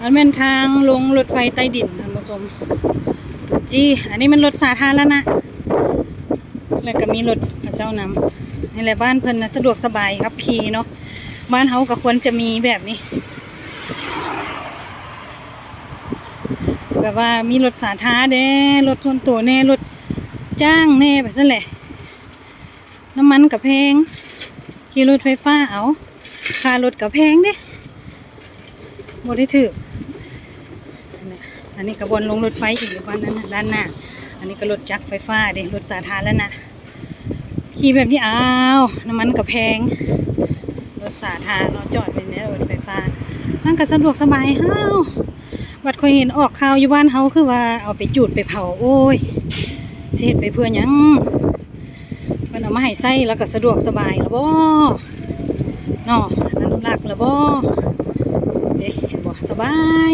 อันเป็นทางลงรถไฟใต้ดินท่านผู้ชมจีอันนี้มันรถสาธารณะแล้วก็มีรถพระเจ้านำนี่แหละบ้านเพิ่นนะสะดวกสบายครับขี่เนาะบ้านเฮาก็ควรจะมีแบบนี้แบบว่ามีรถสาธารณะเด้รถส่วนตัวแน่รถจ้างแน่แบบนั้นแหละน้ำมันกับแพงขี่รถไฟฟ้าเอาค่ารถกับแพงเด้บ่ได้ถืออันนี้กระบวนลงรถไฟอีกอยู่บ้านนั้นด้านหน้าอันนี้ก็รถจักรไฟฟ้าเด้รถสาธารณะขี่แบบนี้อ้าวน้ำมันกับแพงรถสาธารณะจอดไปเนี่ยรถไฟฟ้านั่นก็สะดวกสบายฮ้าวบัดเคยเห็นออกข่าวอยู่บ้านเฮาคือว่าเอาไปจุดไปเผาโอ้ยสิเฮ็ดไปเพื่อหยังมันเอามาให้ใส่แล้วก็สะดวกสบายแล้วบ่เนาะอนุรักษ์แล้วบ่เด้เห็นบ่สบาย